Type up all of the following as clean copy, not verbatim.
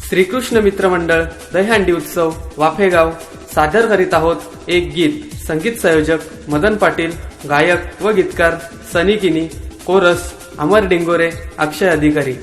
श्रीकृष्ण मित्र मंडळ दहीहंडी उत्सव वाफेगाव सादर करीत आहोत एक गीत। संगीत संयोजक मदन पाटील, गायक व गीतकार सनी किनी, कोरस अमर डिंगोरे, अक्षय अधिकारी।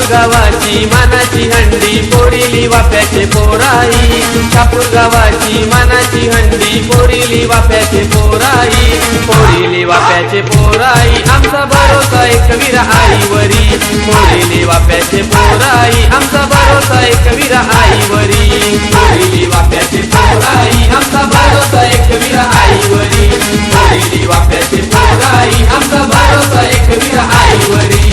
गावाची मानाची हंडी पोरिली वाफ्याचे पोराई। शापूर गावाची मानाची हंडी पोरिली वाफ्याचे पोराई। पोरिली वाफ्याचे पोराई आमचा भरोसा एकवीर आईवरी। पोरिली वाफ्याचे पोराई आमचा भरोसा एकवीर आईवरी। पोरिली वाफ्याचे पोराई आमचा भरोसा एकवीर आईवरी। पोरिली वाफ्याचे पोराई आमचा भरोसा एकवीर आईवरी।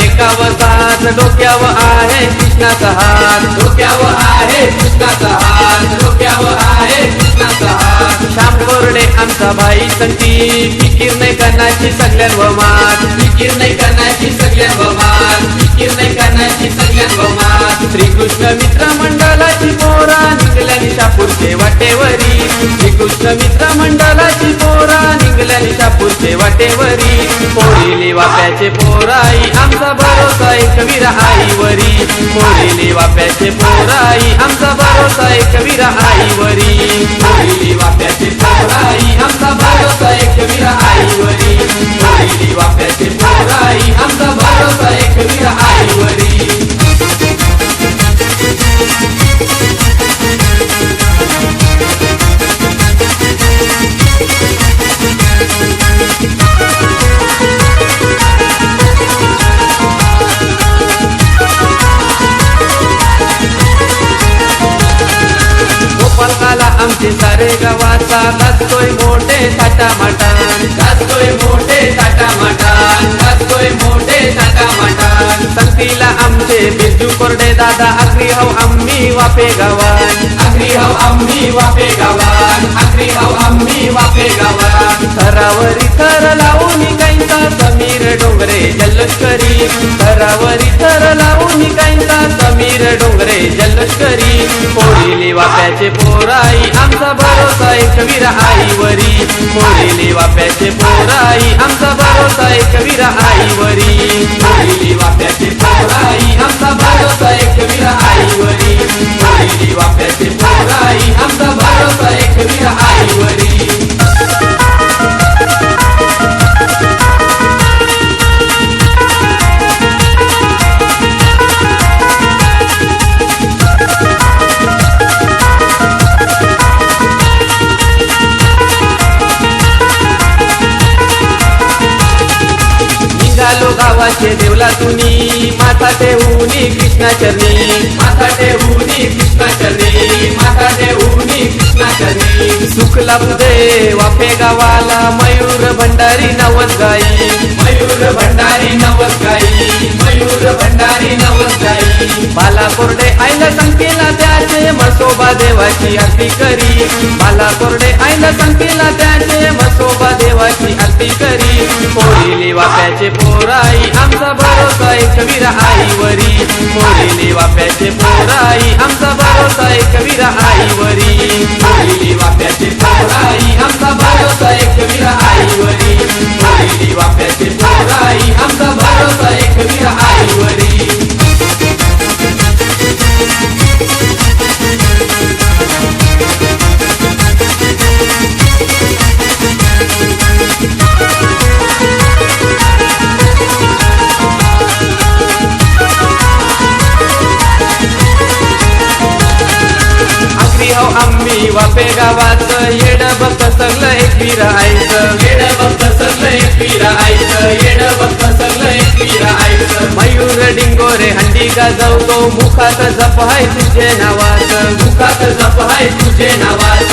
एकावर साथ डोक्यावर आहे कृष्णाचा हात। डोक्यावर आहे कृष्णाचा हात। डोक्यावर आहे कृष्णाचा हात। श्याम कोरडे आमचा भाई संती, फिकीर नाही करण्याची सगळ्यांवर मात। फिकीर नाही करण्याची सगळ्यांवर मात। फिकीर नाही करण्याची सगळ्यांवर मात। श्रीकृष्ण मित्र मंडळाची पोरा निघल्यानी शापूरचे वाटेवरी। श्रीकृष्ण मित्र मंडळाची पोरा निघल्यानी शापूरचे वाटेवरी। पोरिली वाफ्याचे पोराई आमचा भरोसा एकवीर आईवरी। पोरिली वाफ्याचे पोराई आमचा भरोसा एकवीर आईवरी। पोरिली वाफ्याचे पोराई आमचा भरोसा एकवीर आईवरी। पोरिली वाफ्याचे पोराई आमचा भरोसा एकवीर आईवरी। आमचे सारे गावाचा गाजतोय मोठे थाटा माटान। गाजतोय मोठे थाटा माटान। गाजतोय मोठे थाटा माटान। संगतीला आमचे बिजू कोरडे दादा आखरी हाव आम्ही वाफे गावान। आखरी हाव आम्ही वाफे गावान। आखरी हाव आम्ही वाफे गावान। थरावरी थर लावून काहींचा समीर डोंगरे जल्लोषकरी। थरावरी थर लावून काहींचा समीर डोंगरे जल्लोषकरी। पोरिली वाफ्याचे पोराई आमचा भरोसा एकवीर आईवरी। पोरिली वाफ्याचे पोराई आमचा भरोसा एकवीर आईवरी। पोरिली वाफ्याचे पोराई आमचा भरोसा एकवीर आईवरी। पोरिली वाफ्याचे पोराई आमचा भरोसा एकवीर आईवरी। गावाचे देवला तुनी माथा ठेवूनी कृष्णा चरणी। माथा ठेवूनी कृष्णा चरणी। माथा ठेवूनी कृष्णा चरणी। सुख लाभू वाफे गावाला मयूर भंडारी नवस गाई। मयूर भंडारी नवस गाई। मयूर भंडारी नवस गाई। बाला कोरडे आईला संकेला त्याचे मसोबा देवाची आरती करी। बाला कोरडे आईला संकेला त्याचे मसोबा देवाची आरती करी। पोरिली वाफ्याचे पोराई आमचा भरोसा एकवीर आईवरी। पोरिली वाफ्याचे पोराई आमचा भरोसा एकवीर आईवरी। पोरिली वाफ्याचे पोराई आमचा भरोसा एकवीर आईवरी। पोरिली वाफ्याचे पोराई आमचा भरोसा एकवीर आईवरी। आम्ही वाफे गावात येड भक्त सगळं एकवीर आयचं। येड भक्त सगळं एकवीर आयचं। येड भक्त सगळं एकवीर आयचं। मयूर डिंगोरे हंडी गाजवतो मुखात जप आहे तुझे नावाचं। मुखात जप हाय तुझे नावाचे